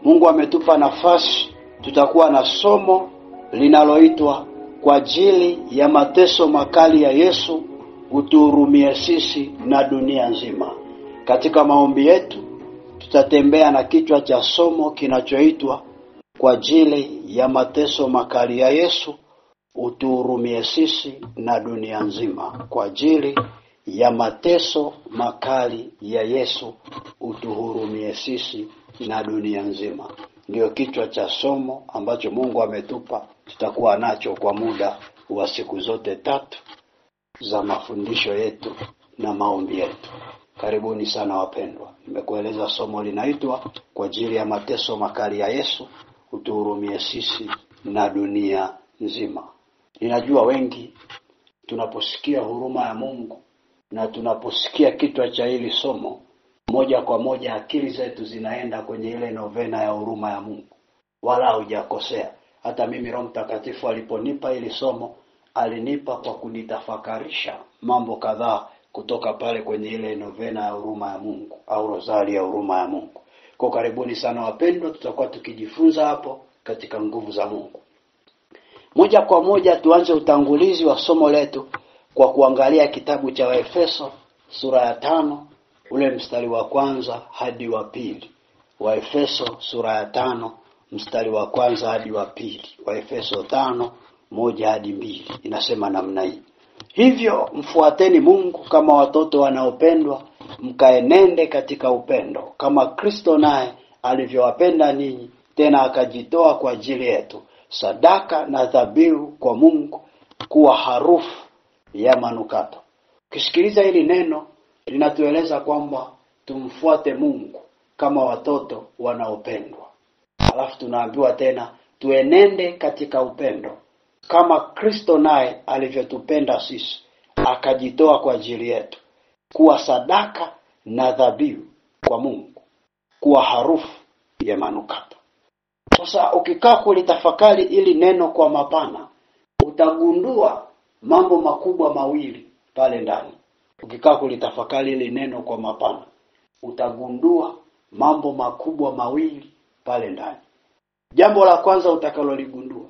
Mungu ametupa nafasi, tutakuwa na somo linaloitwa kwa ajili ya mateso makali ya Yesu utuhurumie sisi na dunia nzima. Katika maombi yetu tutatembea na kichwa cha somo kinachoitwa kwa ajili ya mateso makali ya Yesu utuhurumie sisi na dunia nzima. Kwa ajili ya mateso makali ya Yesu utuhurumie sisi na dunia nzima. Ndio kichwa cha somo ambacho Mungu ametupa, tutakuwa nacho kwa muda wa siku zote 3 za mafundisho yetu na maombi yetu. Karibuni sana wapendwa. Nimekueleza somo linaitwa kwa ajili ya mateso makali ya Yesu utuhurumie sisi na dunia nzima. Ninajua wengi tunaposikia huruma ya Mungu na tunaposikia kichwa cha hili somo, moja kwa moja akili zetu zinaenda kwenye ile novena ya huruma ya Mungu. Wala hujakosea. Hata mimi Roho Mtakatifu aliponipa hili somo, alinipa kwa kunitafakarisha mambo kadhaa kutoka pale kwenye ile novena ya huruma ya Mungu au rozari ya huruma ya Mungu. Kwa karibuni sana wapendwa, tutakuwa tukijifunza hapo katika nguvu za Mungu. Moja kwa moja tuanze utangulizi wa somo letu kwa kuangalia kitabu cha Waefeso sura ya 5 ule mstari wa 1 hadi wa 2. Waefeso sura ya 5 mstari wa 1 hadi wa 2. Waefeso 5:1 hadi 2 inasema namna hii: hivyo mfuateni Mungu kama watoto wanaopendwa, mkaenende katika upendo kama Kristo naye alivyowapenda ninyi, tena akajitoa kwa ajili yetu, sadaka na dhabihu kwa Mungu kuwa harufu ya manukato. Kisikiliza hili neno linatueleza kwamba tumfuate Mungu kama watoto wanaopendwa. Alafu tunaambiwa tena tuenende katika upendo kama Kristo naye alivyotupenda sisi, akajitoa kwa ajili yetu, kuwa sadaka na dhabihu kwa Mungu kuwa harufu ya manukato. Sasa ukikaa kulitafakari ili neno kwa mapana, utagundua mambo makubwa mawili pale ndani. Ukikaa kulitafakari ili neno kwa mapana, utagundua mambo makubwa mawili pale ndani. Jambo la kwanza utakaloligundua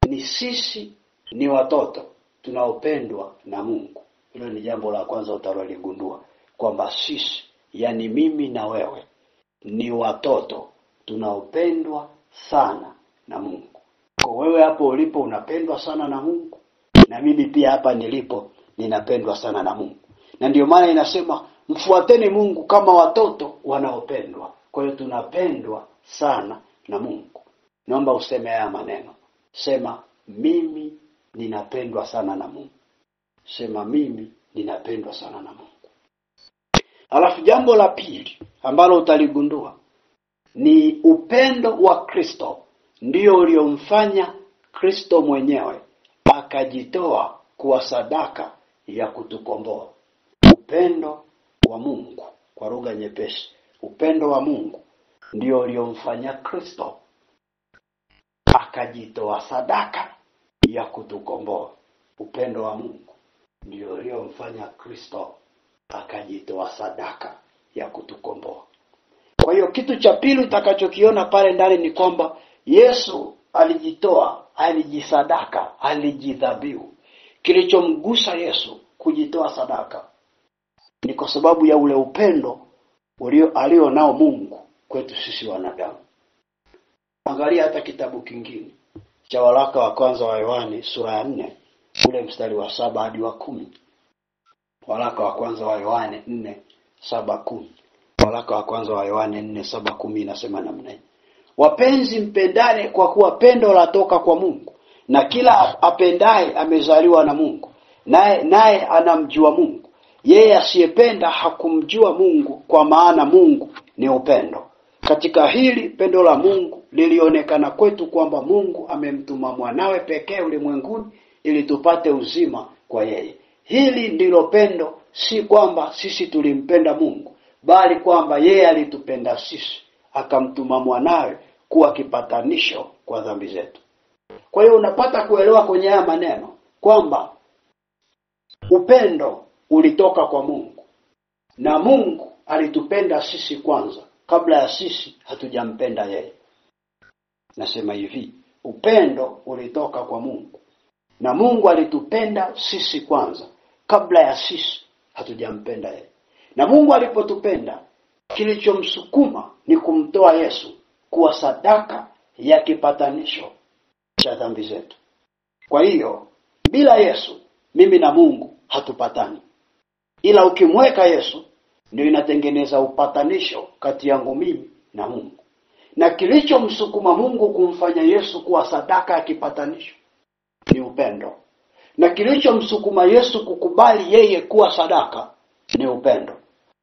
ni sisi ni watoto tunaopendwa na Mungu. Hilo ni jambo la kwanza utaloligundua, kwamba sisi, yani mimi na wewe, ni watoto tunaopendwa sana na Mungu. Kwa wewe hapo ulipo unapendwa sana na Mungu, na mimi pia hapa nilipo ninapendwa sana na Mungu. Na ndio maana inasema mfuateni Mungu kama watoto wanaopendwa. Kwa hiyo tunapendwa sana na Mungu. Naomba useme haya maneno. Sema mimi ninapendwa sana na Mungu. Sema mimi ninapendwa sana na Mungu. Alafu jambo la pili ambalo utaligundua ni upendo wa Kristo ndio uliomfanya Kristo mwenyewe akajitoa kuwa sadaka ya kutukomboa. Upendo wa Mungu, kwa lugha nyepesi, upendo wa Mungu ndio uliomfanya Kristo akajitoa sadaka ya kutukomboa. Upendo wa Mungu ndio uliomfanya Kristo akajitoa sadaka ya kutukomboa. Kwa hiyo kitu cha pili utakachokiona pale ndani ni kwamba Yesu alijitoa, alijisadaka, alijidhabihu. Kilichomgusa Yesu kujitoa sadaka ni kwa sababu ya ule upendo alio nao Mungu kwetu sisi wanadamu. Angalia hata kitabu kingine cha waraka wa kwanza wa Yohane sura ya 4 ule mstari wa 7 hadi wa 10. Waraka wa kwanza wa Yohane 4:7-10. Waraka wa kwanza wa Yohane 4:7-10 inasema namna hii: wapenzi, mpendane kwa kuwa pendo latoka kwa Mungu, na kila apendaye amezaliwa na Mungu, naye anamjua Mungu. Yeye asiyependa hakumjua Mungu, kwa maana Mungu ni upendo. Katika hili pendo la Mungu lilionekana kwetu, kwamba Mungu amemtuma mwanawe pekee ulimwenguni ili tupate uzima kwa yeye. Hili ndilo pendo, si kwamba sisi tulimpenda Mungu, bali kwamba yeye alitupenda sisi akamtuma mwanawe kuwa kipatanisho kwa dhambi zetu. Kwa hiyo unapata kuelewa kwenye haya maneno kwamba upendo ulitoka kwa Mungu, na Mungu alitupenda sisi kwanza kabla ya sisi hatujampenda yeye. Nasema hivi, upendo ulitoka kwa Mungu. Na Mungu alitupenda sisi kwanza kabla ya sisi hatujampenda yeye. Na Mungu alipotupenda, kilichomsukuma ni kumtoa Yesu kuwa sadaka ya kipatanisho cha dhambi zetu. Kwa hiyo bila Yesu mimi na Mungu hatupatani. Ila ukimweka Yesu ndio inatengeneza upatanisho kati yangu mimi na Mungu. Na kilichomsukuma Mungu kumfanya Yesu kuwa sadaka ya kipatanisho ni upendo. Na kilichomsukuma Yesu kukubali yeye kuwa sadaka ni upendo.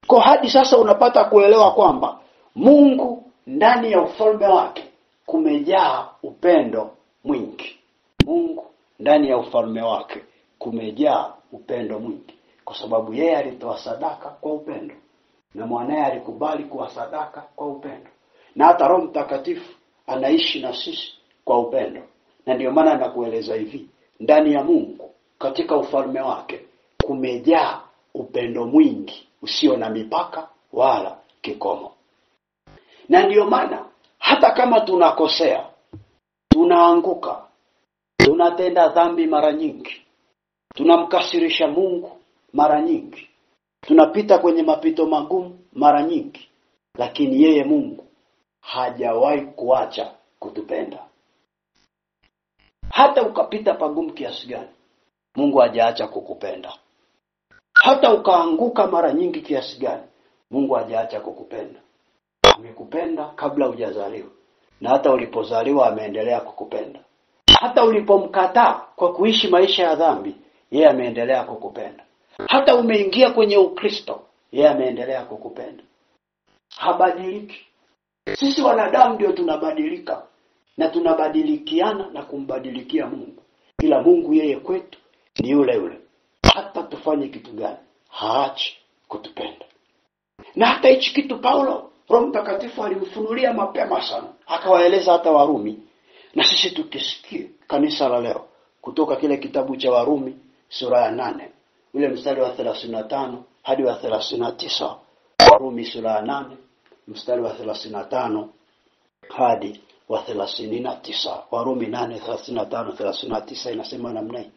Kwa hadi sasa unapata kuelewa kwamba Mungu ndani ya ufalme wake kumejaa upendo mwingi. Mungu ndani ya ufalme wake kumejaa upendo mwingi, kwa sababu yeye alitoa sadaka kwa upendo, na mwanae alikubali kuwa sadaka kwa upendo, na hata Roho Mtakatifu anaishi na sisi kwa upendo. Na ndio maana nakueleza hivi, ndani ya Mungu katika ufalme wake kumejaa upendo mwingi usio na mipaka wala kikomo. Na ndio maana hata kama tunakosea, tunaanguka, tunatenda dhambi mara nyingi, tunamkasirisha Mungu mara nyingi, tunapita kwenye mapito magumu mara nyingi, lakini yeye Mungu hajawahi kuacha kutupenda. Hata ukapita pagumu kiasi gani, Mungu hajaacha kukupenda. Hata ukaanguka mara nyingi kiasi gani, Mungu hajaacha kukupenda. Amekupenda kabla hujazaliwa, na hata ulipozaliwa ameendelea kukupenda. Hata ulipomkataa kwa kuishi maisha ya dhambi, yeye ameendelea kukupenda. Hata umeingia kwenye Ukristo, yeye ameendelea kukupenda. Habadiliki. Sisi wanadamu ndio tunabadilika, na tunabadilikiana na kumbadilikia Mungu. Ila Mungu yeye kwetu ni yule yule. Hata tufanye kitu gani, haachi kutupenda. Na hata hichi kitu Paulo, Roho Mtakatifu alimfunulia mapema sana, akawaeleza hata Warumi. Na sisi tukisikia kanisa la leo kutoka kile kitabu cha Warumi sura ya 8, ule mstari wa 35 hadi wa 39. Warumi sura ya 8 mstari wa 35 hadi wa 39. Warumi 8:35-39 inasema namna hii: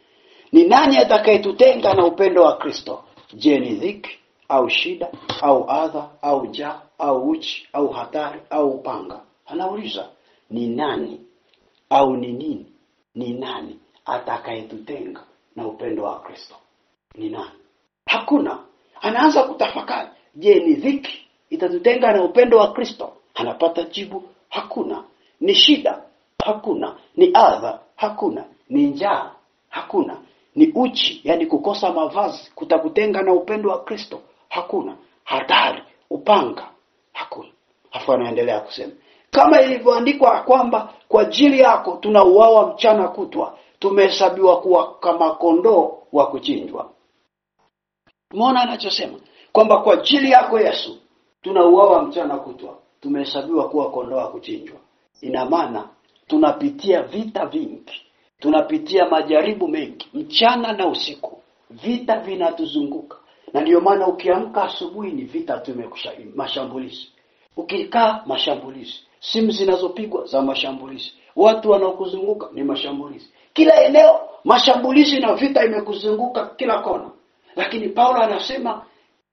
ni nani atakayetutenga na upendo wa Kristo? Je, ni dhiki au shida au adha au njaa au uchi au hatari au upanga? Anauliza, ni nani au ni nini? Ni nani atakayetutenga na upendo wa Kristo? Ni nani? Hakuna. Anaanza kutafakari, je, ni dhiki itatutenga na upendo wa Kristo? Anapata jibu, hakuna. Ni shida? Hakuna. Ni adha? Hakuna. Ni njaa? Hakuna. Ni uchi, yani kukosa mavazi, kutakutenga na upendo wa Kristo? Hakuna. Hatari, upanga? Hakuna. Afu anaendelea kusema, kama ilivyoandikwa kwamba kwa ajili yako tunauawa mchana kutwa, tumehesabiwa kuwa kama kondoo wa kuchinjwa. Umeona anachosema? Kwamba kwa ajili yako Yesu tunauawa mchana kutwa, tumehesabiwa kuwa kondoo wa kuchinjwa. Ina maana tunapitia vita vingi, tunapitia majaribu mengi mchana na usiku. Vita vinatuzunguka. Na ndio maana ukiamka asubuhi ni vita tumekusha, mashambulizi. Ukikaa mashambulizi, simu zinazopigwa za mashambulizi, watu wanaokuzunguka ni mashambulizi. Kila eneo mashambulizi na vita imekuzunguka kila kona. Lakini Paulo anasema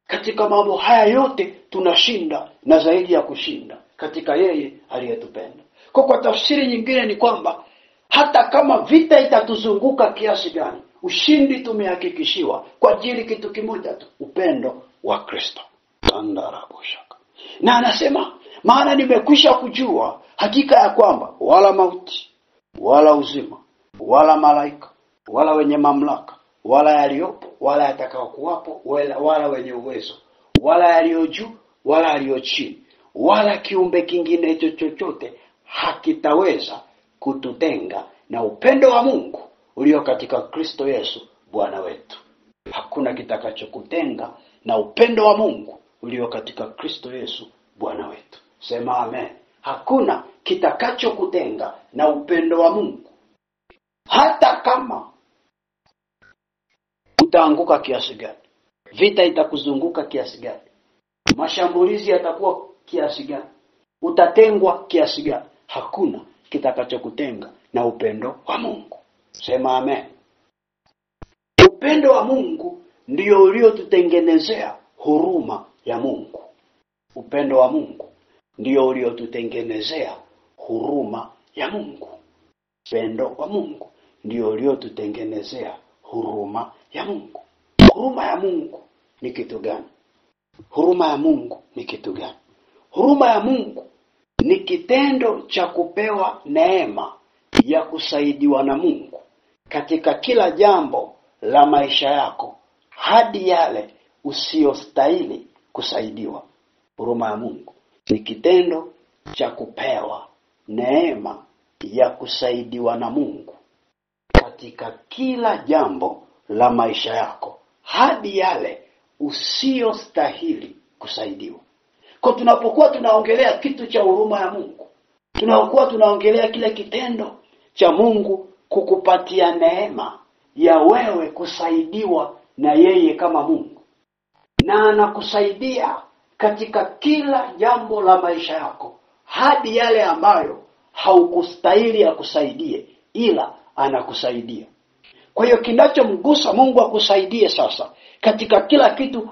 katika mambo haya yote tunashinda, na zaidi ya kushinda, katika yeye aliyetupenda. Kwa tafsiri nyingine ni kwamba hata kama vita itatuzunguka kiasi gani, ushindi tumehakikishiwa kwa ajili kitu kimoja tu, upendo wa Kristo. Na anasema, maana nimekwisha kujua hakika ya kwamba wala mauti, wala uzima, wala malaika, wala wenye mamlaka, wala yaliopo, wala yatakao kuwapo, wala wenye uwezo, wala yaliyo juu, wala yaliyo chini, wala kiumbe kingine chochote hakitaweza kututenga na upendo wa Mungu ulio katika Kristo Yesu Bwana wetu. Hakuna kitakachokutenga na upendo wa Mungu ulio katika Kristo Yesu Bwana wetu. Sema amen. Hakuna kitakachokutenga na upendo wa Mungu. Hata kama utaanguka kiasi gani, vita itakuzunguka kiasi gani, mashambulizi yatakuwa kiasi gani? Utatengwa kiasi gani? Hakuna kitakachokutenga na upendo wa Mungu. Sema amen. Upendo wa Mungu ndio uliotutengenezea huruma ya Mungu. Upendo wa Mungu ndio uliotutengenezea huruma ya Mungu. Upendo wa Mungu ndio uliotutengenezea huruma ya Mungu. Huruma ya Mungu ni kitu gani? Huruma ya Mungu ni kitu gani? Huruma ya Mungu ni kitendo cha kupewa neema ya kusaidiwa na Mungu katika kila jambo la maisha yako hadi yale usiyostahili kusaidiwa. Huruma ya Mungu ni kitendo cha kupewa neema ya kusaidiwa na Mungu katika kila jambo la maisha yako hadi yale usiyostahili kusaidiwa. Kwa tunapokuwa tunaongelea kitu cha huruma ya Mungu, tunapokuwa tunaongelea kile kitendo cha Mungu kukupatia neema ya wewe kusaidiwa na yeye kama Mungu, na anakusaidia katika kila jambo la maisha yako hadi yale ambayo haukustahili akusaidie, ila anakusaidia. Kwa hiyo kinachomgusa Mungu akusaidie sasa katika kila kitu,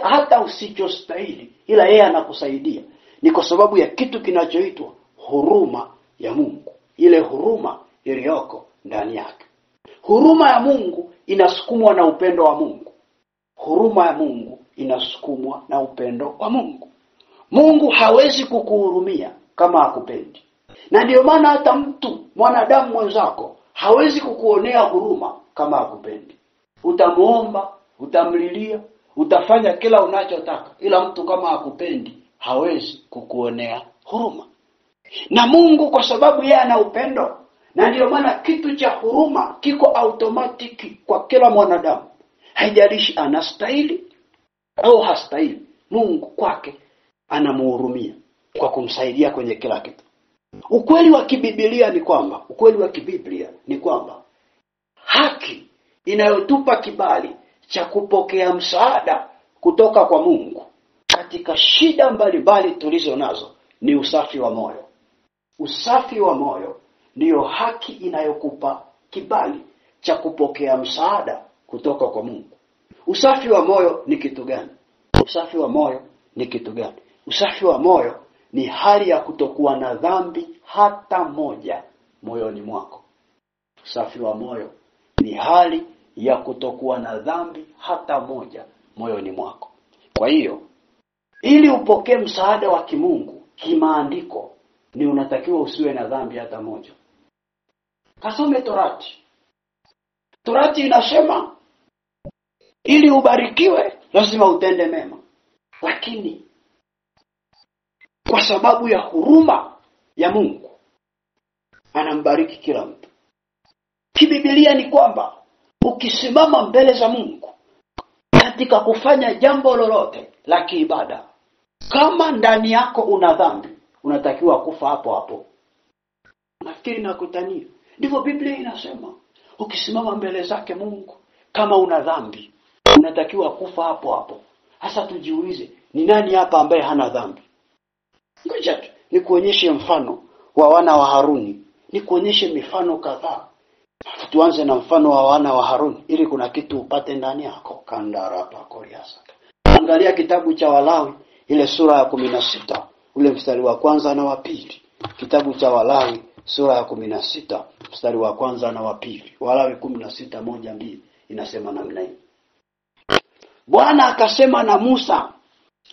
hata usichostahili, ila yeye anakusaidia, ni kwa sababu ya kitu kinachoitwa huruma ya Mungu, ile huruma iliyoko ndani yake. Huruma ya Mungu inasukumwa na upendo wa Mungu. Huruma ya Mungu inasukumwa na upendo wa Mungu. Mungu hawezi kukuhurumia kama hakupendi. Na ndio maana hata mwanadamu mwenzako hawezi kukuonea huruma kama hakupendi. Utamuomba, utamlilia, utafanya kila unachotaka, ila mtu kama hakupendi hawezi kukuonea huruma. Na Mungu kwa sababu yeye ana upendo, na ndio maana kitu cha huruma kiko automatiki kwa kila mwanadamu. Haijalishi anastahili au hastahili, Mungu kwake anamhurumia kwa kumsaidia kwenye kila kitu. Ukweli wa kibiblia ni kwamba haki inayotupa kibali cha kupokea msaada kutoka kwa Mungu katika shida mbalimbali tulizo nazo ni usafi wa moyo. Usafi wa moyo ndiyo haki inayokupa kibali cha kupokea msaada kutoka kwa Mungu. Usafi wa moyo ni kitu gani? Usafi wa moyo ni kitu gani? Usafi wa moyo ni hali ya kutokuwa na dhambi hata moja moyoni mwako. Usafi wa moyo ni hali ya kutokuwa na dhambi hata moja moyoni mwako. Kwa hiyo, ili upokee msaada wa kimungu kimaandiko, ni unatakiwa usiwe na dhambi hata moja. Kasome Torati. Torati inasema ili ubarikiwe lazima utende mema. Lakini kwa sababu ya huruma ya Mungu anambariki kila mtu. Kibiblia ni kwamba ukisimama mbele za Mungu katika kufanya jambo lolote la kiibada, kama ndani yako una dhambi, unatakiwa kufa hapo hapo. Nafikiri nakutania. Ndivyo Biblia inasema. Ukisimama mbele zake Mungu kama una dhambi, unatakiwa kufa hapo hapo. Hasa tujiulize, ni nani hapa ambaye hana dhambi? Ngoja nikuonyeshe mfano wa wana wa Haruni. Nikuonyeshe mifano kadhaa. Tuanze na mfano wa wana wa Haruni ili kuna kitu upate ndani yako. Kandarapa koriasa. Angalia kitabu cha Walawi ile sura ya 16, ule mstari wa kwanza na wa pili. Kitabu cha Walawi sura ya 16, mstari wa kwanza na wa pili. Walawi 16:1-2 inasema namna hii. Bwana akasema na Musa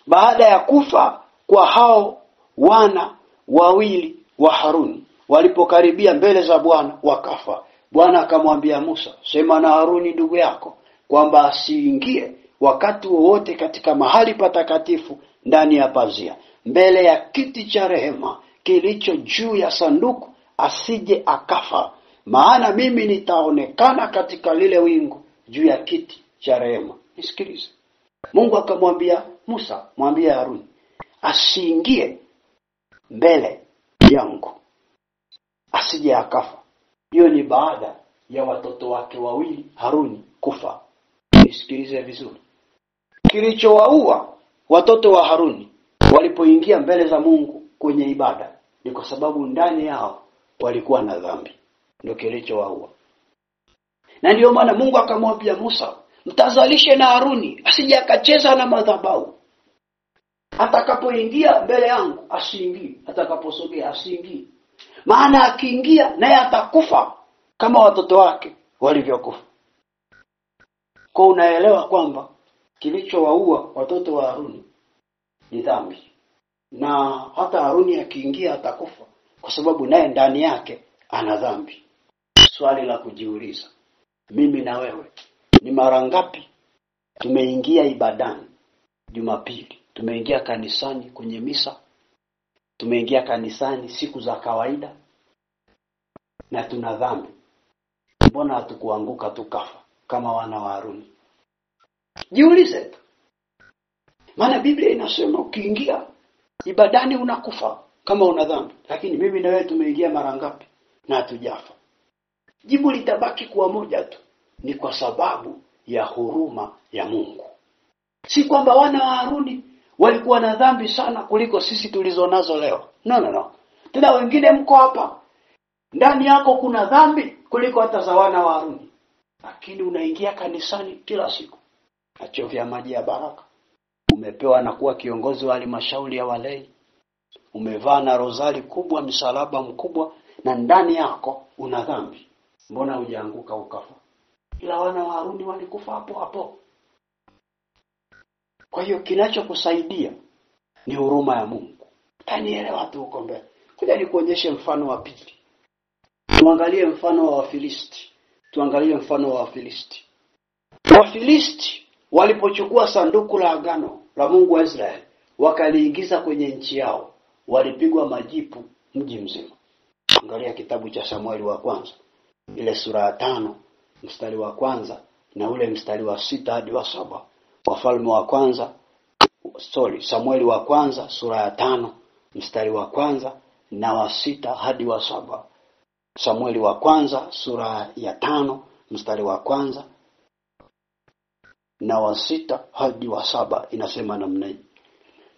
baada ya kufa kwa hao wana wawili wa Haruni. Walipokaribia mbele za Bwana wakafa. Bwana akamwambia Musa, sema na Haruni ndugu yako kwamba asiingie wakati wowote katika mahali patakatifu ndani ya pazia, mbele ya kiti cha rehema kilicho juu ya sanduku, asije akafa, maana mimi nitaonekana katika lile wingu juu ya kiti cha rehema. Nisikilize. Mungu akamwambia Musa, mwambie Haruni asiingie mbele yangu, asije akafa. Hiyo ni baada ya watoto wake wawili Haruni kufa. Nisikilize vizuri. Kilichowaua watoto wa Haruni walipoingia mbele za Mungu kwenye ibada, ni kwa sababu ndani yao walikuwa na dhambi. Ndio kilichowaua. Na ndio maana Mungu akamwambia Musa, mtazalishe na Haruni asije akacheza na madhabahu. Atakapoingia mbele yangu asiingie, atakaposogea asiingie. Maana akiingia naye atakufa kama watoto wake walivyokufa. Kwa unaelewa kwamba kilichowaua watoto wa Haruni ni dhambi. Na hata Haruni akiingia atakufa kwa sababu naye ndani yake ana dhambi. Swali la kujiuliza, mimi na wewe, ni mara ngapi tumeingia ibadani Jumapili? Tumeingia kanisani kwenye misa, tumeingia kanisani siku za kawaida, na tuna dhambi. Mbona hatukuanguka tukafa kama wana wa Haruni? Jiulize tu. Maana Biblia inasema ukiingia ibadani unakufa kama una dhambi. Lakini mimi na wewe tumeingia mara ngapi na hatujafa? Jibu litabaki kuwa moja tu, ni kwa sababu ya huruma ya Mungu. Si kwamba wana wa Haruni walikuwa na dhambi sana kuliko sisi tulizonazo leo. No. Tena wengine mko hapa, ndani yako kuna dhambi kuliko hata za wana wa Haruni. Lakini unaingia kanisani kila siku, achovya maji ya baraka, umepewa na kuwa kiongozi wa halmashauri ya walei, umevaa na rozari kubwa, msalaba mkubwa, na ndani yako una dhambi. Mbona hujaanguka ukafa? Ila wana wa Haruni walikufa hapo hapo. Kwa hiyo kinachokusaidia ni huruma ya Mungu. Tanielewa tu uko mbele. Kuja nikuonyeshe mfano wa pili. Tuangalie mfano wa Wafilisti. Wafilisti walipochukua sanduku la agano la Mungu wa Israeli, wakaliingiza kwenye nchi yao, walipigwa majipu mji mzima. Angalia kitabu cha Samueli wa kwanza, ile sura ya 5 mstari wa kwanza na ule mstari wa 6 hadi wa 7. Samueli wa kwanza sura ya 5 mstari wa kwanza na wa 6 hadi wa 7. Samueli wa kwanza sura ya 5 mstari wa kwanza na wa 6 hadi wa 7 inasema namna hii.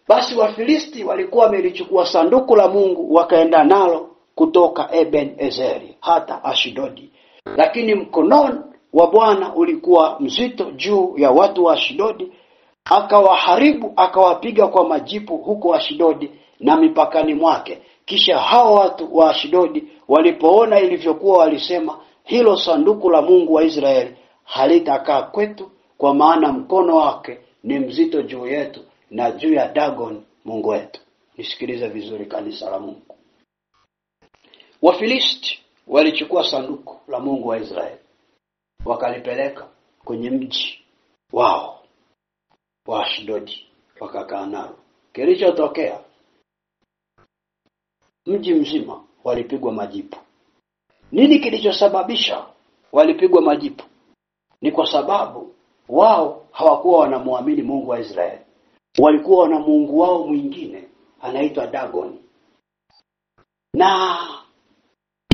Basi Wafilisti walikuwa wamelichukua sanduku la Mungu, wakaenda nalo kutoka Eben-Ezeri hata Ashdodi. Lakini mkono wa Bwana ulikuwa mzito juu ya watu wa Ashdodi, akawaharibu, akawapiga kwa majipu huko Ashdodi na mipakani mwake. Kisha hao watu wa Ashdodi walipoona ilivyokuwa, walisema, hilo sanduku la Mungu wa Israeli halitakaa kwetu, kwa maana mkono wake ni mzito juu yetu na juu ya Dagon mungu wetu. Nisikilize vizuri, kanisa la Mungu. Wafilisti walichukua sanduku la Mungu wa Israeli, wakalipeleka kwenye mji wao wa Ashdodi, wakakaa nalo. Kilichotokea, mji mzima walipigwa majipu. Nini kilichosababisha walipigwa majipu? Ni kwa sababu wao hawakuwa wanamwamini Mungu wa Israeli. Walikuwa na mungu wao mwingine anaitwa Dagon. Na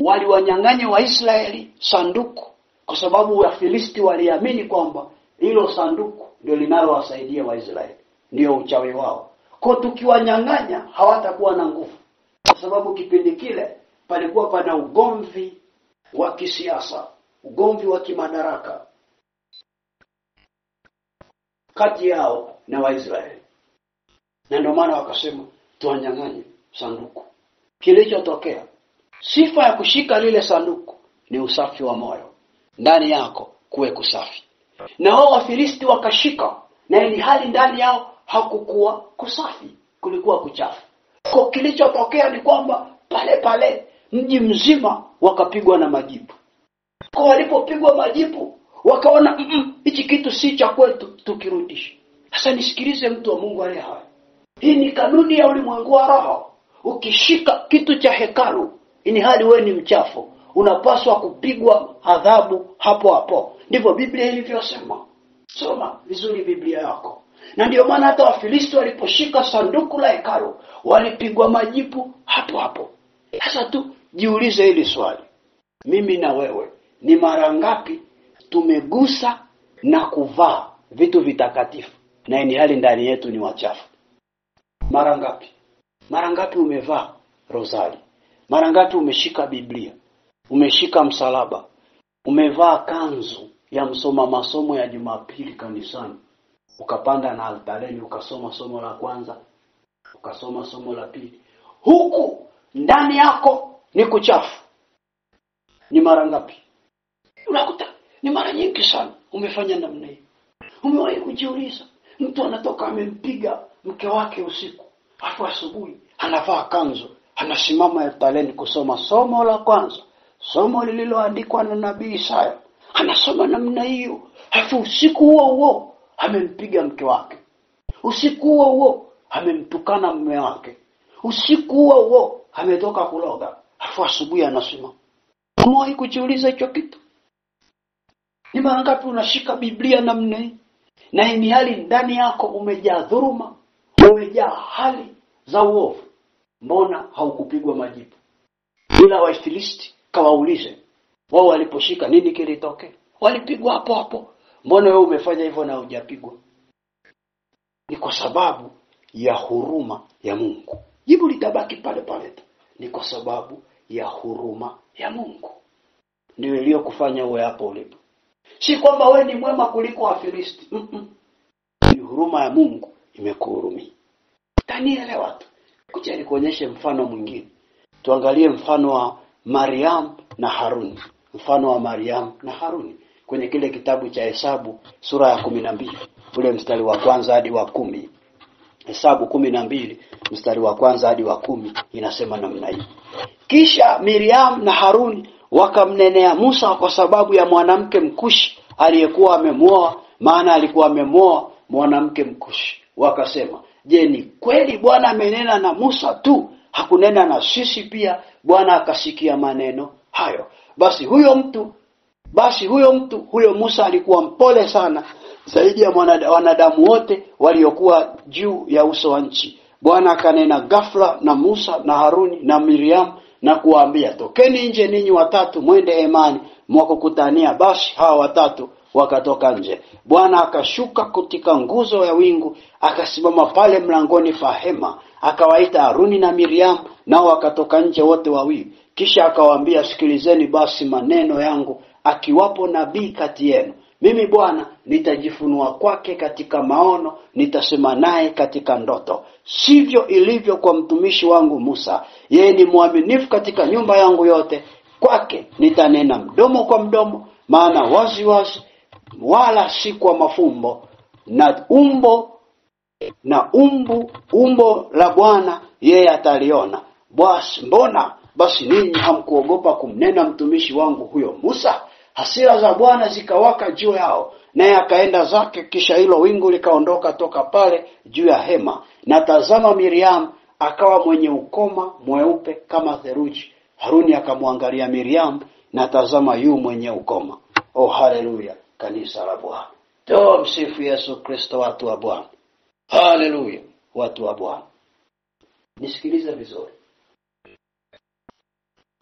waliwanyang'anya Waisraeli sanduku kwa sababu Wafilisti waliamini kwamba hilo sanduku ndio linalowasaidia Waisraeli, ndio uchawi wao. Kwa tukiwanyang'anya hawatakuwa na nguvu, kwa sababu kipindi kile palikuwa pana ugomvi wa kisiasa, ugomvi wa kimadaraka kati yao na Waisraeli. Na ndio maana wakasema tuwanyang'anye sanduku. Kilichotokea, sifa ya kushika lile sanduku ni usafi wa moyo. Ndani yako kuwe kusafi. Na wao Wafilisti wakashika, na ili hali ndani yao hakukuwa kusafi, kulikuwa kuchafu. Kwa kilichotokea ni kwamba pale mji mzima wakapigwa na majipu. Kwa walipopigwa majipu, wakaona hichi kitu si cha kwetu, tukirudishe. Sasa nisikilize, mtu wa Mungu aliye hai. Hii ni kanuni ya ulimwengu wa roho. Ukishika kitu cha hekalu, ini hali wewe ni mchafu, unapaswa kupigwa adhabu hapo hapo. Ndivyo Biblia ilivyosema. Soma vizuri Biblia yako. Na ndio maana hata Wafilisti waliposhika sanduku la hekalu, walipigwa majipu hapo hapo. Sasa tu jiulize hili swali. Mimi na wewe, ni mara ngapi tumegusa na kuvaa vitu vitakatifu na ini hali ndani yetu ni wachafu? Mara ngapi? Mara ngapi umevaa rosari? Mara ngapi umeshika Biblia? Umeshika msalaba? Umevaa kanzu ya msoma masomo ya Jumapili kanisani? Ukapanda na altareni ukasoma somo la kwanza, ukasoma somo la pili. Huku ndani yako ni kuchafu. Ni mara ngapi? Unakuta ni mara nyingi sana umefanya namna hiyo. Umewahi kujiuliza, mtu anatoka amempiga mke wake usiku, afu asubuhi anavaa kanzu, anasimama altareni kusoma somo la kwanza, somo lililoandikwa na nabii Isaya. Anasoma namna hiyo, afu usiku huo amempiga mke wake. Usiku huo amemtukana mume wake. Usiku huo ametoka kuloga, afu asubuhi anasema. Umewahi kujiuliza hicho kitu? Ni mara ngapi unashika Biblia namna hii? Na hii hali ndani yako umejaa dhuluma, umejaa hali za uovu. Mbona haukupigwa majibu? Ila Wafilisti kawaulize, wao waliposhika nini kilitokea? Walipigwa hapo hapo. Mbona wewe umefanya hivyo na hujapigwa? Ni kwa sababu ya huruma ya Mungu. Jibu litabaki pale pale tu. Ni kwa sababu ya huruma ya Mungu. Ndio iliyokufanya uwe hapo ulipo. Si kwamba wewe ni mwema kuliko Wafilisti. Ni huruma ya Mungu imekuhurumia. Tanielewa tu. Kuja nikuonyeshe mfano mwingine. Tuangalie mfano wa Mariam na Haruni. Mfano wa Mariam na Haruni kwenye kile kitabu cha Hesabu sura ya 12, ule mstari wa kwanza hadi wa 10. Hesabu 12 mstari wa kwanza hadi wa 10 inasema namna hii. Kisha Miriam na Haruni wakamnenea Musa kwa sababu ya mwanamke Mkushi aliyekuwa amemuoa, maana alikuwa amemuoa mwanamke Mkushi. Wakasema, je, ni kweli Bwana amenena na Musa tu, hakunena na sisi pia? Bwana akasikia maneno hayo. Basi huyo Musa alikuwa mpole sana zaidi ya wanadamu wote waliokuwa juu ya uso wa nchi. Bwana akanena ghafla na Musa na Haruni na Miriam na kuwaambia, tokeni nje ninyi watatu mwende hemani mwakukutania. Basi hawa watatu wakatoka nje. Bwana akashuka katika nguzo ya wingu, akasimama pale mlangoni pa hema, akawaita Haruni na Miriam, nao wakatoka nje wote wawili. Kisha akawaambia, sikilizeni basi maneno yangu, akiwapo nabii kati yenu, mimi Bwana nitajifunua kwake katika maono, nitasema naye katika ndoto. Sivyo ilivyo kwa mtumishi wangu Musa, yeye ni mwaminifu katika nyumba yangu yote. Kwake nitanena mdomo kwa mdomo, maana wazi wazi, wala si kwa mafumbo. Na umbo la Bwana yeye ataliona. Mbona basi ninyi hamkuogopa kumnena mtumishi wangu huyo Musa? Hasira za Bwana zikawaka juu yao, naye akaenda zake. Kisha hilo wingu likaondoka toka pale juu ya hema, na tazama Miriam akawa mwenye ukoma mweupe kama theluji. Haruni akamwangalia Miriam, na tazama yu mwenye ukoma. Oh, haleluya, kanisa la Bwana. Tumsifu Yesu Kristo, watu wa Bwana. Haleluya, watu wa Bwana. Nisikilize vizuri.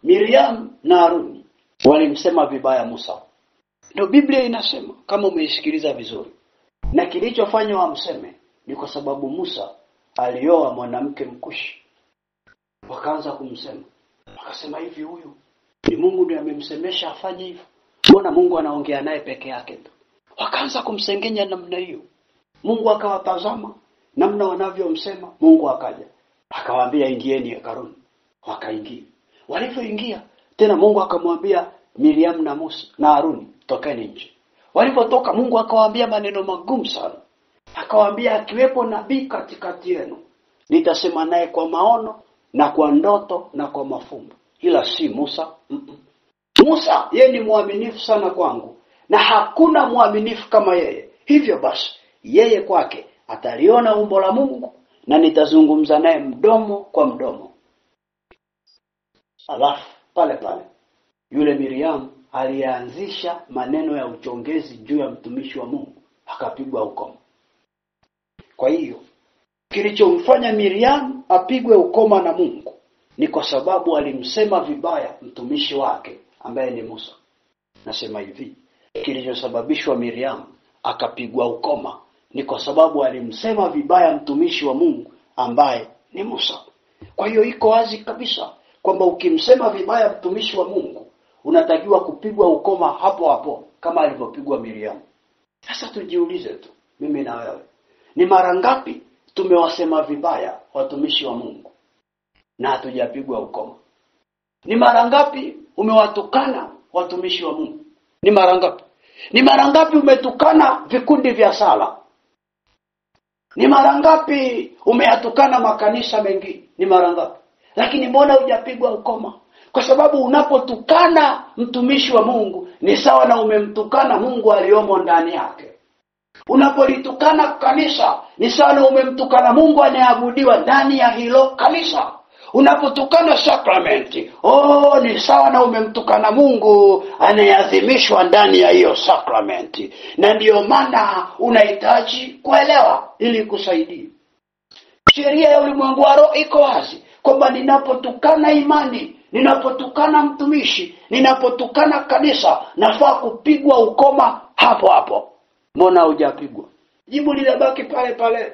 Miriam na Haruni walimsema vibaya Musa. Ndio Biblia inasema, kama umeisikiliza vizuri. Na kilichofanya wamseme ni kwa sababu Musa alioa mwanamke Mkushi. Wakaanza kumsema. Wakasema, hivi huyu ni Mungu ndiye amemsemesha afanye hivyo? Mbona Mungu anaongea naye peke yake tu? Wakaanza kumsengenya namna hiyo. Mungu akawatazama namna wanavyomsema. Mungu akaja akawaambia, ingieni hekaluni. Wakaingia. Walipoingia tena Mungu akamwambia Miriam na Musa na Haruni, tokeni nje. Walipotoka Mungu akawaambia maneno magumu sana. Akawaambia, akiwepo nabii katikati yenu, nitasema naye kwa maono na kwa ndoto na kwa mafumbo. Ila si Musa. Musa yeye ni mwaminifu sana kwangu, na hakuna mwaminifu kama yeye. Hivyo basi yeye kwake ataliona umbo la Mungu, na nitazungumza naye mdomo kwa mdomo. Alafu pale yule Miriam alianzisha maneno ya uchongezi juu ya mtumishi wa Mungu, akapigwa ukoma. Kwa hiyo kilichomfanya Miriam apigwe ukoma na Mungu ni kwa sababu alimsema vibaya mtumishi wake ambaye ni Musa. Nasema hivi, kilichosababishwa Miriam akapigwa ukoma ni kwa sababu alimsema vibaya mtumishi wa Mungu ambaye ni Musa. Kwa hiyo iko wazi kabisa kwamba ukimsema vibaya mtumishi wa Mungu unatakiwa kupigwa ukoma hapo hapo kama alivyopigwa Miriam. Sasa tujiulize tu, mimi na wewe, ni mara ngapi tumewasema vibaya watumishi wa Mungu na hatujapigwa ukoma? Ni mara ngapi umewatukana watumishi wa Mungu? Ni mara ngapi? Ni mara ngapi umetukana vikundi vya sala? Ni mara ngapi umeyatukana makanisa mengi? Ni mara ngapi? Lakini mbona hujapigwa ukoma? Kwa sababu unapotukana mtumishi wa Mungu ni sawa na umemtukana Mungu aliyomo ndani yake. Unapolitukana kanisa ni sawa na umemtukana Mungu anayeabudiwa ndani ya hilo kanisa. Unapotukana sakramenti, ni sawa na umemtukana Mungu anayeadhimishwa ndani ya hiyo sakramenti. Na ndiyo maana unahitaji kuelewa ili kusaidie. Sheria ya ulimwengu wa roho iko wazi kwamba ninapotukana imani, ninapotukana mtumishi, ninapotukana kanisa, nafaa kupigwa ukoma hapo hapo. Mbona hujapigwa? Jibu linabaki pale pale.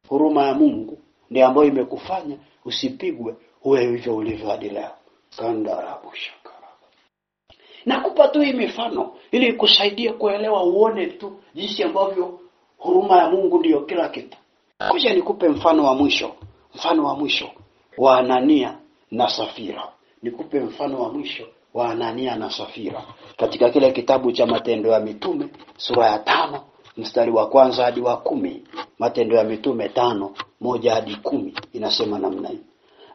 Huruma ya Mungu ni ambayo imekufanya usipigwe uwe hivyo ulivyo hadi leo. Kandarabu shakara. Nakupa tu hii mifano ili kusaidie kuelewa, uone tu jinsi ambavyo huruma ya Mungu ndiyo kila kitu. Ngoja nikupe mfano wa mwisho. Mfano wa mwisho wa Anania na Safira. Nikupe mfano wa mwisho wa Anania na Safira katika kile kitabu cha Matendo ya Mitume sura ya 5 mstari wa 1 hadi wa 10. Matendo ya Mitume 5:1 hadi 10 inasema namna hii.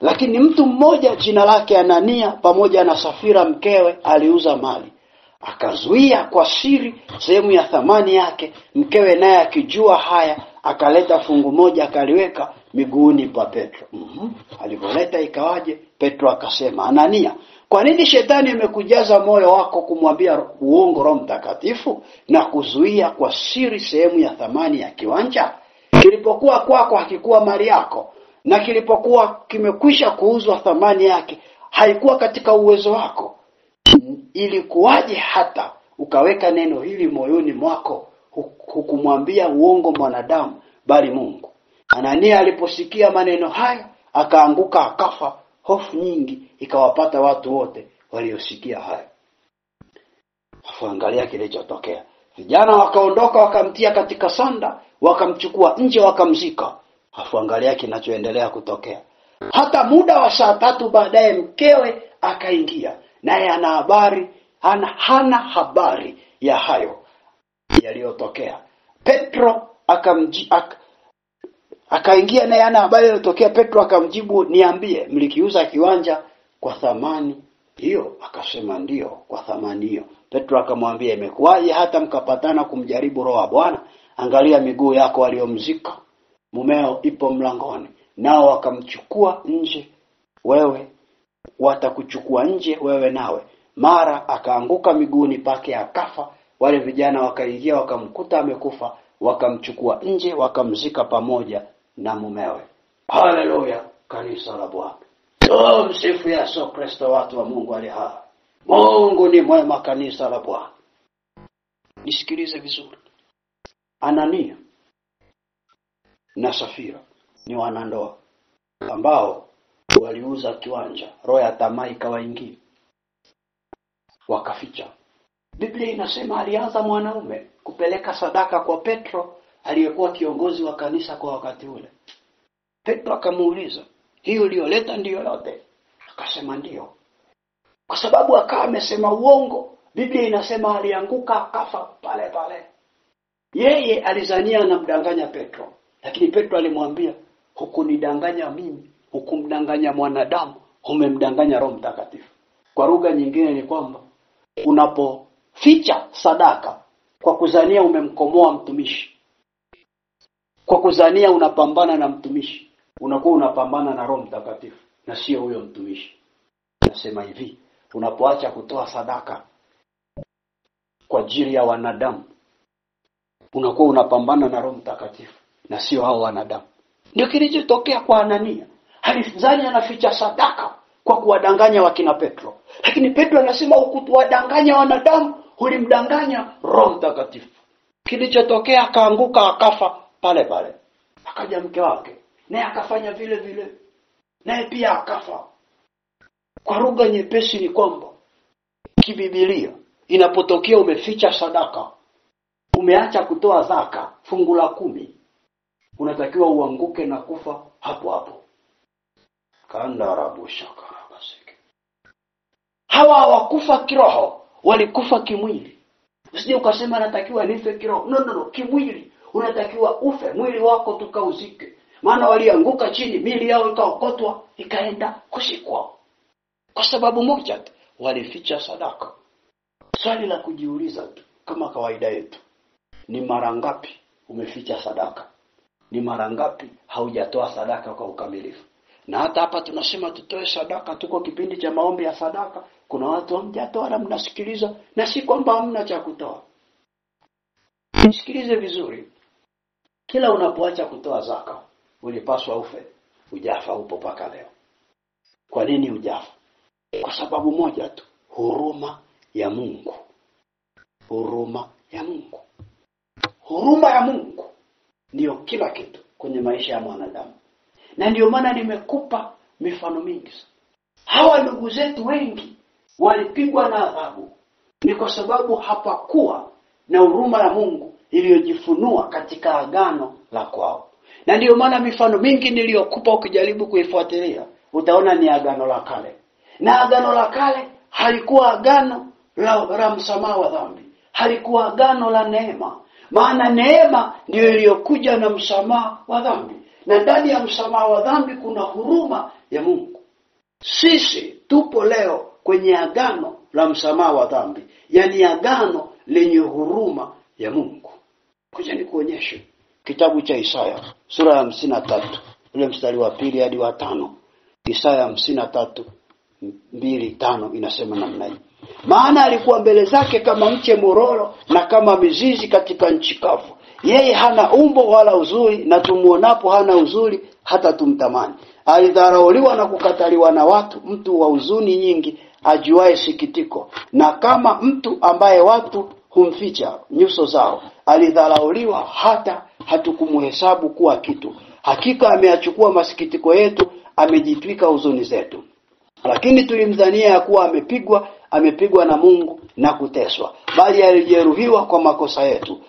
Lakini mtu mmoja jina lake Anania pamoja na Safira mkewe aliuza mali. Akazuia kwa siri sehemu ya thamani yake. Mkewe naye akijua haya akaleta fungu moja akaliweka miguuni pa Petro. Alipoleta ikawaje? Petro akasema, Anania, kwa nini shetani imekujaza moyo wako kumwambia uongo Roho Mtakatifu na kuzuia kwa siri sehemu ya thamani ya kiwanja? Kilipokuwa kwako hakikuwa mali yako, na kilipokuwa kimekwisha kuuzwa thamani yake haikuwa katika uwezo wako. Ilikuwaje hata ukaweka neno hili moyoni mwako, hukumwambia uongo mwanadamu bali Mungu? Anania aliposikia maneno haya akaanguka akafa. Hofu nyingi ikawapata watu wote waliosikia haya. Angalia kilichotokea. Vijana wakaondoka wakamtia katika sanda, wakamchukua nje wakamzika. Angalia kinachoendelea kutokea. Hata muda wa saa 3 baadaye mkewe akaingia, naye hana habari ya hayo yaliyotokea. Petro akaingia naye hana habari yaliyotokea. Petro akamjibu, niambie, mlikiuza kiwanja kwa thamani hiyo? Akasema ndio, kwa thamani hiyo. Petro akamwambia, imekuwaje hata mkapatana kumjaribu Roho wa Bwana? Angalia miguu yako waliomzika, mumeo ipo mlangoni, nao wakamchukua nje, watakuchukua nje wewe nawe. Mara akaanguka miguuni pake akafa. Wale vijana wakaingia wakamkuta amekufa, wakamchukua nje wakamzika pamoja na mumewe. Haleluya, kanisa la Bwana. Msifu Yesu Kristo, watu wa Mungu aliye hai. Mungu ni mwema, kanisa la Bwana. Nisikilize vizuri. Anania na Safira ni wanandoa ambao waliuza kiwanja. Roho ya tamaa ikawaingia, wakaficha. Biblia inasema alianza mwanaume kupeleka sadaka kwa Petro aliyekuwa kiongozi wa kanisa kwa wakati ule. Petro akamuuliza, hiyo uliyoleta ndiyo yote? Akasema ndio. Kwa sababu akawa amesema uongo, Biblia inasema alianguka akafa pale pale. Yeye alizania anamdanganya Petro, lakini Petro alimwambia, hukunidanganya mimi, hukumdanganya mwanadamu, umemdanganya Roho Mtakatifu. Kwa lugha nyingine ni kwamba unapoficha sadaka kwa kuzania umemkomoa mtumishi, kwa kuzania unapambana na mtumishi, unakuwa unapambana na Roho Mtakatifu na sio huyo mtumishi. Nasema hivi, unapoacha kutoa sadaka kwa ajili ya wanadamu, unakuwa unapambana na Roho Mtakatifu na sio hao wanadamu. Ndio kilichotokea kwa Anania. Alidhani anaficha sadaka kwa kuwadanganya wakina Petro, lakini Petro anasema hukuwadanganya wanadamu, ulimdanganya Roho Mtakatifu. Kilichotokea akaanguka akafa pale pale. Akaja mke wake naye akafanya vile vile, naye pia akafa. Kwa lugha nyepesi ni kwamba kibibilia inapotokea umeficha sadaka, umeacha kutoa zaka, fungu la 10, unatakiwa uanguke na kufa hapo hapo. Kandarabushakarabasiki. Hawa hawakufa kiroho, walikufa kimwili. Usije ukasema natakiwa nife kiroho. No, kimwili. Unatakiwa ufe, mwili wako tukauzike. Maana walianguka chini, miili yao ikaokotwa, ikaenda kusikwa. Kwa sababu moja tu, walificha sadaka. Swali la kujiuliza tu, kama kawaida yetu, ni mara ngapi umeficha sadaka? Ni mara ngapi haujatoa sadaka kwa ukamilifu? Na hata hapa tunasema tutoe sadaka, tuko kipindi cha maombi ya sadaka. Kuna watu hamjatoa na mnasikiliza, na si kwamba hamna cha kutoa. Nisikilize vizuri. Kila unapoacha kutoa zaka, ulipaswa ufe. Hujafa, upo paka leo. Kwa nini hujafa? Kwa sababu moja tu, huruma ya Mungu. Huruma ya Mungu. Huruma ya Mungu ndio kila kitu kwenye maisha ya mwanadamu. Na ndio maana nimekupa mifano mingi. Hawa ndugu zetu wengi walipigwa na adhabu, ni kwa sababu hapakuwa na huruma ya Mungu iliyojifunua katika agano la kwao. Na ndio maana mifano mingi niliyokupa ukijaribu kuifuatilia, utaona ni agano la kale. Na agano la kale halikuwa agano la msamaha wa dhambi, halikuwa agano la neema. Maana neema ndio iliyokuja na msamaha wa dhambi. Na ndani ya msamaha wa dhambi kuna huruma ya Mungu. Sisi tupo leo kwenye agano la msamaha wa dhambi, yani agano lenye huruma ya Mungu. Kuja nikuonyeshe kitabu cha Isaya sura ya 53, ule mstari wa 2 hadi wa 5. Isaya 53:2-5 inasema namna hii: maana alikuwa mbele zake kama mche mororo na kama mizizi katika nchi kavu. Yeye hana umbo wala uzuri, na tumuonapo hana uzuri hata tumtamani. Alidharauliwa na kukataliwa na watu, mtu wa huzuni nyingi, ajuaye sikitiko, na kama mtu ambaye watu humficha nyuso zao. Alidharauliwa hata hatukumhesabu kuwa kitu. Hakika ameachukua masikitiko yetu, amejitwika huzuni zetu. Lakini tulimdhania ya kuwa amepigwa na Mungu na kuteswa. Bali alijeruhiwa kwa makosa yetu,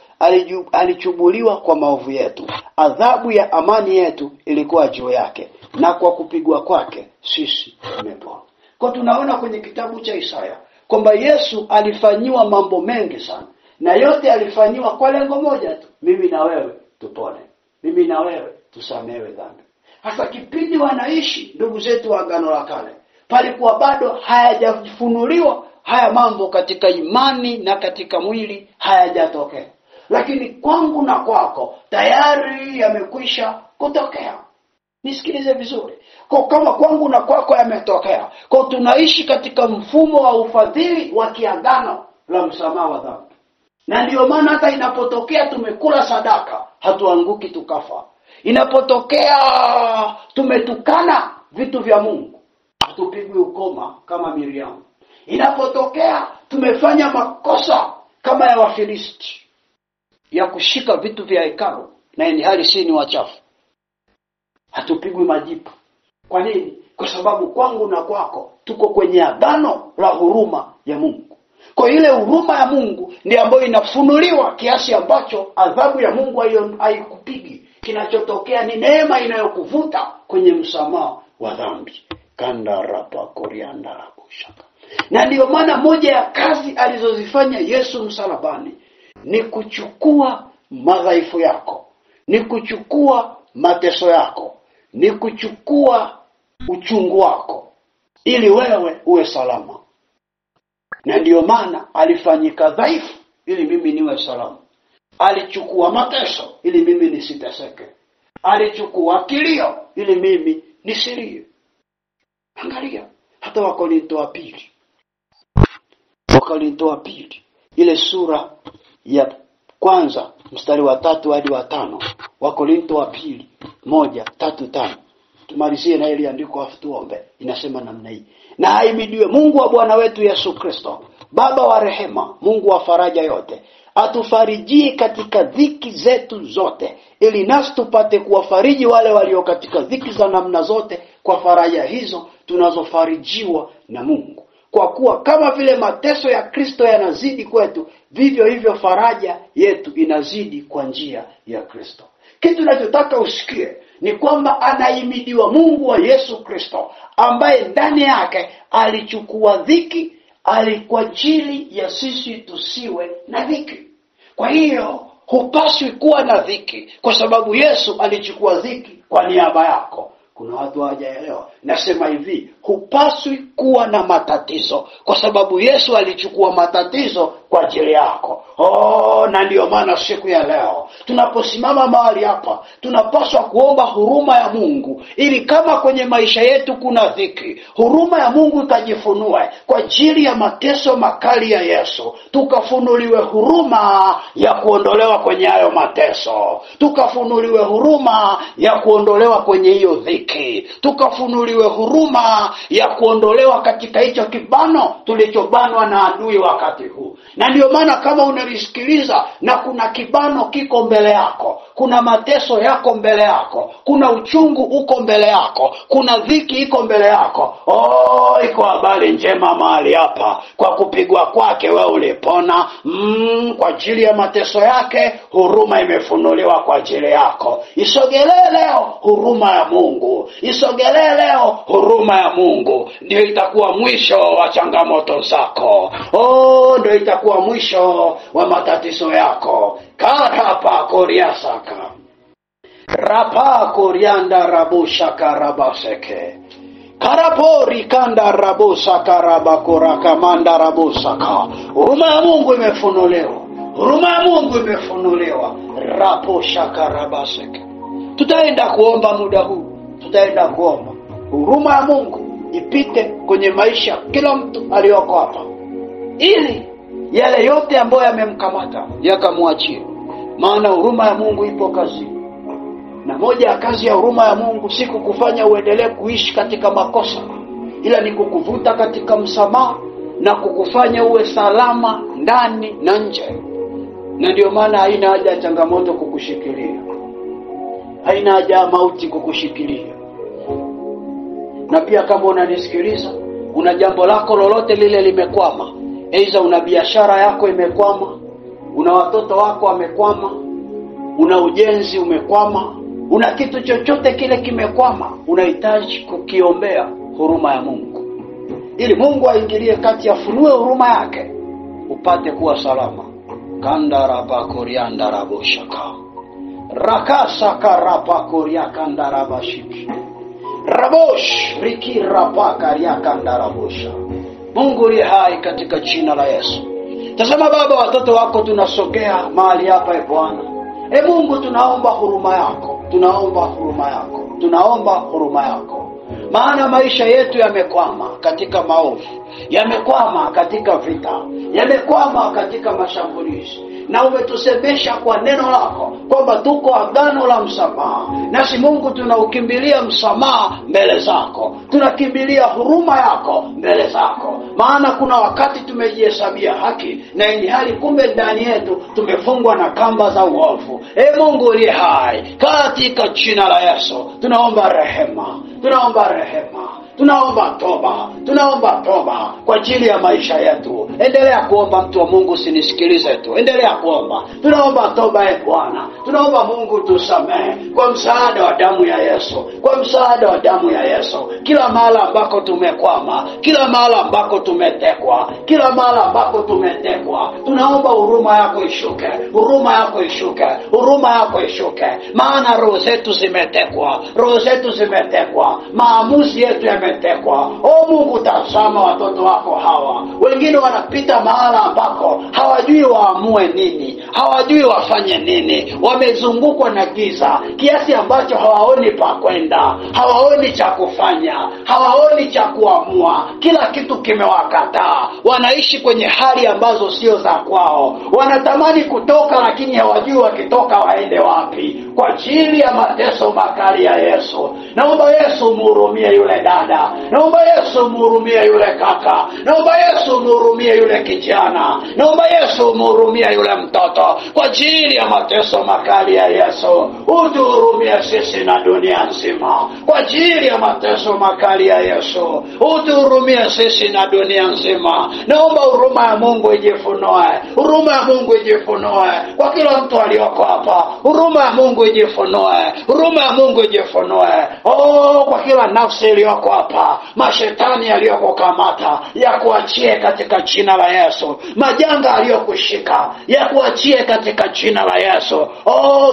alichubuliwa kwa maovu yetu. Adhabu ya amani yetu ilikuwa juu yake, na kwa kupigwa kwake sisi tumepona. Kwa tunaona kwenye kitabu cha Isaya kwamba Yesu alifanyiwa mambo mengi sana, na yote alifanyiwa kwa lengo moja tu: mimi na wewe tupone, mimi na wewe tusamehewe dhambi. Hasa kipindi wanaishi ndugu zetu wa agano la kale, palikuwa bado hayajafunuliwa haya mambo katika imani na katika mwili, hayajatokea. Lakini kwangu na kwako tayari yamekwisha kutokea. Nisikilize vizuri. Kwa kama kwangu na kwako yametokea, kwa tunaishi katika mfumo wa ufadhili wa kiagano la msamaha wa dhambi. Na ndio maana hata inapotokea tumekula sadaka, hatuanguki tukafa. Inapotokea tumetukana vitu vya Mungu, hatupigwi ukoma kama Miriam. Inapotokea tumefanya makosa kama ya Wafilisti ya kushika vitu vya hekalu na ni hali si ni wachafu, hatupigwi majipu. Kwa nini? Kwa sababu kwangu na kwako tuko kwenye agano la huruma ya Mungu. Kwa ile huruma ya Mungu ndiyo ambayo inafunuliwa kiasi ambacho adhabu ya Mungu haikupigi. Kinachotokea ni neema inayokuvuta kwenye msamaha wa dhambi. Kandarapa koriandarabushaka. Na ndio maana moja ya kazi alizozifanya Yesu msalabani ni kuchukua madhaifu yako, ni kuchukua mateso yako, ni kuchukua uchungu wako, ili wewe uwe salama. Na ndio maana alifanyika dhaifu ili mimi niwe salama. Alichukua mateso ili mimi nisiteseke. Alichukua kilio ili mimi nisilie. Angalia hata Wakorintho wa pili. Wakorintho wa pili, ile sura ya 1 mstari wa 3 hadi wa 5. Wakorintho wa pili 1:3-5. Tumalizie na ile andiko afu tuombe. Inasema namna hii: na ahimidiwe Mungu wa Bwana wetu Yesu Kristo, Baba wa rehema, Mungu wa faraja yote, atufarijie katika dhiki zetu zote, ili nasi tupate kuwafariji wale walio katika dhiki za namna zote kwa faraja hizo tunazofarijiwa na Mungu. Kwa kuwa kama vile mateso ya Kristo yanazidi kwetu, vivyo hivyo faraja yetu inazidi kwa njia ya Kristo. Kitu ninachotaka usikie ni kwamba anahimidiwa Mungu wa Yesu Kristo, ambaye ndani yake alichukua dhiki kwa ajili ya sisi tusiwe na dhiki. Kwa hiyo hupaswi kuwa na dhiki, kwa sababu Yesu alichukua dhiki kwa niaba yako. Kuna watu hawajaelewa. Nasema hivi, hupaswi kuwa na matatizo, kwa sababu Yesu alichukua matatizo kwa ajili yako. Na ndio maana siku ya leo tunaposimama mahali hapa, tunapaswa kuomba huruma ya Mungu, ili kama kwenye maisha yetu kuna dhiki, huruma ya Mungu ikajifunue kwa ajili ya mateso makali ya Yesu. Tukafunuliwe huruma ya kuondolewa kwenye hayo mateso, tukafunuliwe huruma ya kuondolewa kwenye hiyo dhiki, tukafunuliwe huruma ya kuondolewa katika hicho kibano tulichobanwa na adui wakati huu. Na ndio maana kama unanisikiliza na kuna kibano kiko mbele yako, kuna mateso yako mbele yako, kuna uchungu uko mbele yako, kuna dhiki iko mbele yako, iko habari njema mahali hapa. Kwa kupigwa kwake wewe ulipona. Kwa ajili ya mateso yake huruma imefunuliwa kwa ajili yako. Isogelee leo huruma ya Mungu, isogelee leo huruma ya Mungu. Ndio itakuwa mwisho wa changamoto zako. Ndio itakuwa mwisho wa matatizo yako. Karapa koriasaka, rapa korianda rabusha karabaseke, karapori kanda rabusa karabakora kamanda rabusaka. Huruma ya Mungu imefunuliwa, huruma ya Mungu imefunuliwa. Rapo shakarabaseke. Tutaenda kuomba muda huu, tutaenda kuomba huruma ya Mungu ipite kwenye maisha kila mtu aliyoko hapa, ili yale yote ambayo yamemkamata yakamwachie. Maana huruma ya Mungu ipo kazi. Na moja ya kazi ya huruma ya Mungu si kukufanya uendelee kuishi katika makosa, ila ni kukuvuta katika msamaha na kukufanya uwe salama ndani na nje. Na ndio maana haina haja changamoto kukushikilia, haina haja mauti kukushikilia. Na pia kama unanisikiliza, una jambo lako lolote lile limekwama, aidha una biashara yako imekwama, una watoto wako wamekwama, una ujenzi umekwama, una kitu chochote kile kimekwama, unahitaji kukiombea huruma ya Mungu, ili Mungu aingilie kati, afunue huruma yake upate kuwa salama. Kandara bakorianda raboshaka, rakasa karapa koriakanda rabashiki, rabosh rikirapa kariakanda rabosha. Mungu li hai katika jina la Yesu. Tazama Baba, watoto wako tunasogea mahali hapa Bwana. Mungu, tunaomba huruma yako, tunaomba huruma yako, tunaomba huruma yako. Maana maisha yetu yamekwama katika maovu, yamekwama katika vita, yamekwama katika mashambulizi. Na umetusemesha kwa neno lako kwamba tuko agano la msamaha. Nasi Mungu tunaukimbilia msamaha mbele zako, tunakimbilia huruma yako mbele zako. Maana kuna wakati tumejihesabia haki, na ili hali kumbe ndani yetu tumefungwa na kamba za uovu. Mungu li hai, katika jina la Yesu tunaomba rehema, tunaomba rehema, tunaomba toba, tunaomba toba kwa ajili ya maisha yetu. Endelea kuomba mtu wa Mungu, usinisikilize tu, endelea kuomba. Tunaomba toba Bwana, tunaomba Mungu tusamehe kwa msaada wa damu ya Yesu, kwa msaada wa damu ya Yesu. Kila mahali ambako tumekwama, kila mahali ambako tumetekwa, kila mahali ambako tumetekwa, tunaomba huruma yako ishuke, huruma yako ishuke, huruma yako ishuke. Maana roho zetu zimetekwa, roho zetu zimetekwa, maamuzi yetu yametekwa. Mungu, tazama watoto wako hawa, wengine wanapita mahala ambako hawajui waamue nini, hawajui wafanye nini. Wamezungukwa na giza kiasi ambacho hawaoni pa kwenda, hawaoni cha kufanya, hawaoni cha kuamua. Kila kitu kimewakataa. Wanaishi kwenye hali ambazo sio za kwao. Wanatamani kutoka, lakini hawajui wakitoka waende wapi. kwa ajili ya mateso makali ya Yesu. Naomba Yesu mhurumie yule dada, naomba Yesu mhurumie yule kaka, naomba Yesu mhurumie yule kijana, naomba Yesu mhurumie yule mtoto kwa ajili ya mateso makali ya Yesu. Utuhurumie sisi na dunia nzima kwa ajili ya mateso makali ya Yesu. Utuhurumie sisi na dunia nzima. Naomba huruma ya Mungu ijifunue, huruma ya Mungu ijifunue kwa kila mtu aliyoko hapa. Huruma ya Mungu ijifunue, huruma ya Mungu ijifunue kwa kila nafsi iliyoko hapa. Mashetani yaliyokukamata yakuachie katika jina la Yesu. Majanga yaliyokushika yakuachie katika jina la Yesu.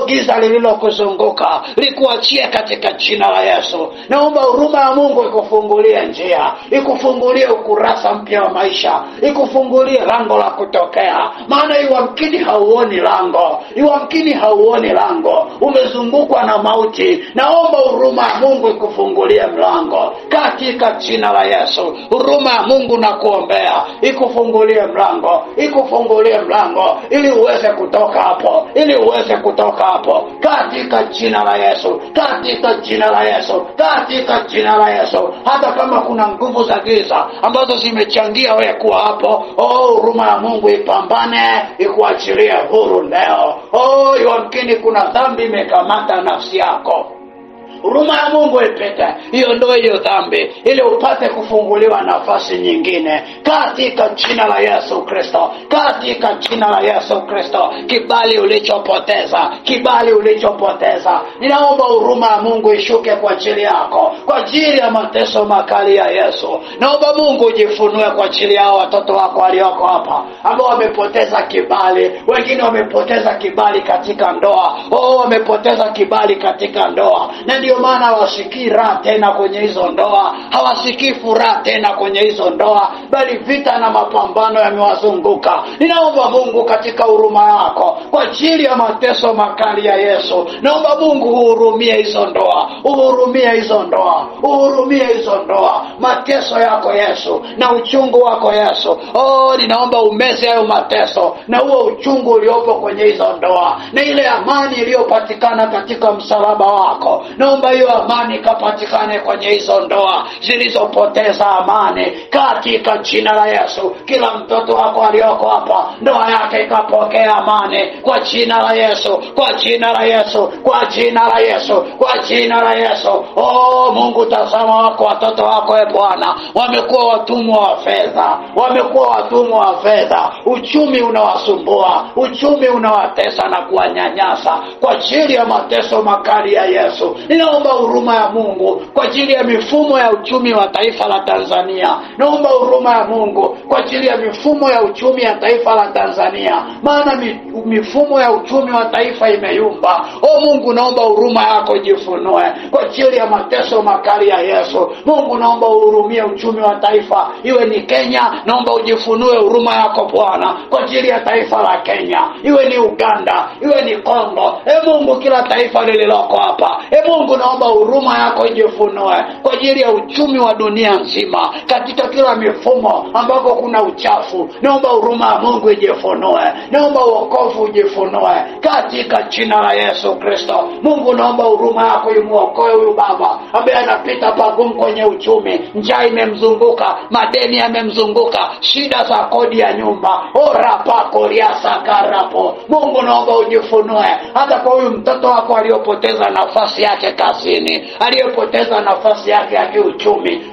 Giza lililokuzunguka likuachie katika jina la Yesu. Naomba huruma ya Mungu ikufungulie njia, ikufungulie ukurasa mpya wa maisha, ikufungulie lango la kutokea. Maana yamkini hauoni lango, yamkini hauoni lango, umezungukwa na mauti. Naomba huruma ya Mungu ikufungulie mlango katika jina la Yesu. Huruma ya Mungu na kuombea ikufungulie mlango, ikufungulie mlango ili uweze kutoka hapo, ili uweze kutoka hapo katika jina la Yesu, katika jina la Yesu, katika jina la Yesu. Hata kama kuna nguvu za giza ambazo zimechangia wewe kuwa hapo, huruma ya Mungu ipambane ikuachilie huru leo. Yamkini kuna dhambi imekamata nafsi yako, huruma ya Mungu ipite iondoe hiyo dhambi ili upate kufunguliwa nafasi nyingine katika jina la Yesu Kristo, katika jina la Yesu Kristo. Kibali ulichopoteza, kibali ulichopoteza, ninaomba huruma ya Mungu ishuke kwa ajili yako, kwa ajili ya mateso makali ya Yesu. Naomba Mungu ujifunue kwa ajili ya watoto wako walioko hapa ambao wamepoteza kibali. Wengine wamepoteza kibali katika ndoa, wamepoteza kibali katika ndoa, na ndio maana hawasikii raha tena kwenye hizo ndoa, hawasikii furaha tena kwenye hizo ndoa, bali vita na mapambano yamewazunguka. Ninaomba Mungu katika huruma yako kwa ajili ya mateso makali ya Yesu, naomba Mungu uhurumie hizo ndoa, uhurumie hizo ndoa, uhurumie hizo ndoa. Mateso yako Yesu na uchungu wako Yesu, ninaomba umeze hayo mateso na huo uchungu uliopo kwenye hizo ndoa, na ile amani iliyopatikana katika msalaba wako, naomba hiyo amani kapatikane kwenye hizo ndoa zilizopoteza amani katika jina la Yesu. Kila mtoto wako aliyoko hapa, ndoa yake ikapokea amani kwa jina la Yesu, kwa jina la Yesu, kwa jina la Yesu, kwa jina la Yesu. Mungu, tazama wako watoto wako Bwana, wamekuwa watumwa wa fedha, wamekuwa watumwa wa fedha. Uchumi unawasumbua, uchumi unawatesa na kuwanyanyasa kwa ajili ya mateso makali ya Yesu. Ninaomba huruma ya Mungu kwa ajili ya mifumo ya uchumi wa taifa la Tanzania. Naomba huruma ya Mungu kwa ajili ya mifumo ya uchumi ya taifa la Tanzania, maana mifumo ya uchumi wa taifa imeyumba. Mungu, naomba huruma yako jifunue kwa ajili ya mateso makali ya Yesu. Mungu, naomba uhurumie uchumi wa taifa, iwe ni Kenya, naomba ujifunue huruma yako Bwana kwa ajili ya taifa la Kenya, iwe ni Uganda, iwe ni Kongo. Mungu, kila taifa lililoko hapa, Mungu, naomba huruma yako ijifunue kwa ajili ya uchumi wa dunia nzima, katika kila mifumo ambako kuna uchafu. Naomba huruma ya Mungu ijifunue, naomba wokovu ujifunue katika jina la Yesu Kristo. Mungu, naomba huruma yako imuokoe huyu baba ambaye anapita pagumu kwenye uchumi. Njaa imemzunguka, madeni yamemzunguka, shida za kodi ya nyumba, orapako riasakarapo. Mungu, naomba ujifunue hata kwa huyu mtoto wako aliyopoteza nafasi yake kazini, aliyopoteza nafasi yake ya kiuchumi.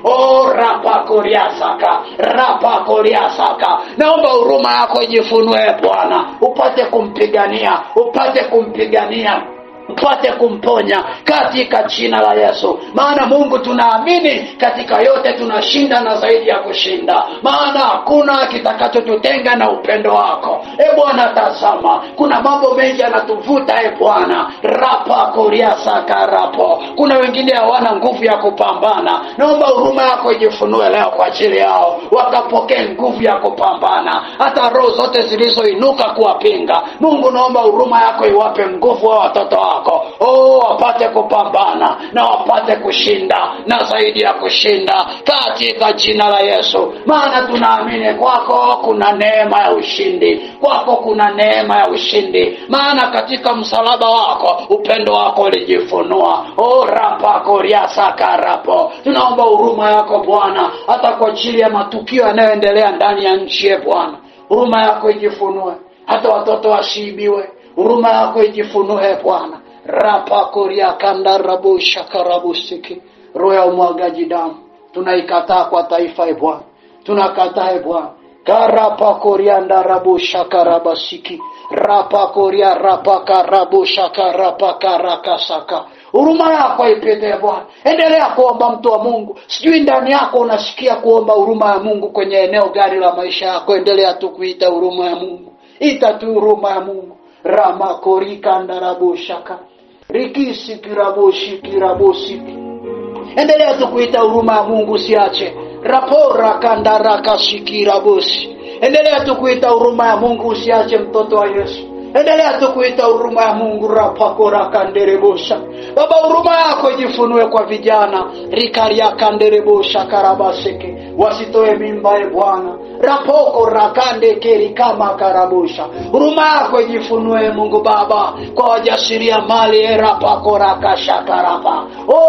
Rapako riasaka, naomba huruma yako ijifunue Bwana, upate kumpigania, upate kumpigania, upate kumponya katika jina la Yesu. Maana Mungu, tunaamini katika yote tunashinda na zaidi ya kushinda, maana hakuna kitakachotutenga na upendo wako. Bwana, tazama kuna mambo mengi yanatuvuta Bwana, rapa koria sakarapo. Kuna wengine hawana nguvu ya kupambana, naomba huruma yako ijifunue leo kwa ajili yao, wakapokee nguvu ya kupambana. Hata roho zote zilizoinuka kuwapinga, Mungu, naomba huruma yako iwape nguvu wa watoto wako wako, wapate kupambana na wapate kushinda na zaidi ya kushinda katika jina la Yesu. Maana tunaamini kwako kuna neema ya ushindi, kwako kuna neema ya ushindi. Maana katika msalaba wako upendo wako ulijifunua. Rapako riasaka rapo. Tunaomba huruma yako Bwana hata kwa ajili ya matukio yanayoendelea ndani ya nchi Bwana. Huruma yako ijifunue hata watoto wasiibiwe. Huruma yako ijifunue Bwana. Rapako riakanda rabu shakarabusiki. Roho ya umwagaji damu tunaikataa kwa taifa Bwana. Tunakataa Bwana. Karapako rianda rabu shakarabasiki. Rapako ria rapaka rabu shakarapaka rakasaka. Huruma yako ipite Bwana. Endelea kuomba mtu wa Mungu. Sijui ndani yako unasikia kuomba huruma ya Mungu kwenye eneo gani la maisha yako. Endelea tu kuita huruma ya Mungu. Ita tu huruma ya Mungu. Rama korika ndarabu shaka. Rikisi kiraboshi kirabosiki. Endelea tu kuita huruma ya Mungu, usiache. Rapora kandaraka shikiraboshi. Endelea tu kuita huruma ya Mungu, usiache mtoto wa Yesu. Endelea tu kuita huruma ya Mungu. Rapakora kanderebosha. Baba, huruma yako ijifunue kwa vijana. Rikaria kanderebosha karabaseke. Wasitoe mimba Bwana. Rapoko rakande keri kama karabosha. Huruma yako ijifunue Mungu Baba kwa wajasiria mali. Rapako rakasha karapa.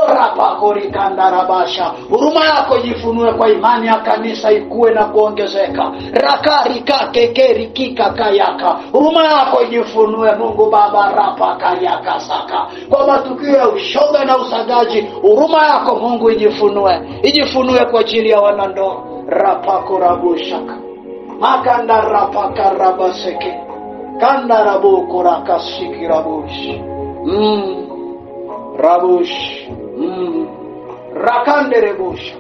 Rapako rikandarabasha. Huruma yako ijifunue kwa imani ya kanisa ikue na kuongezeka. Rakari kake keri kika kayaka. Huruma yako ijifunue Mungu Baba. Rapaka yaka saka. Kwa matukio ya ushoga na usagaji, huruma yako Mungu ijifunue. Ijifunue kwa ajili ya wanandoa. Rapako rabushaka. Makanda rapaka rabaseke. Kanda rabuko rakasiki rabush. Rabush. Rakande rebush.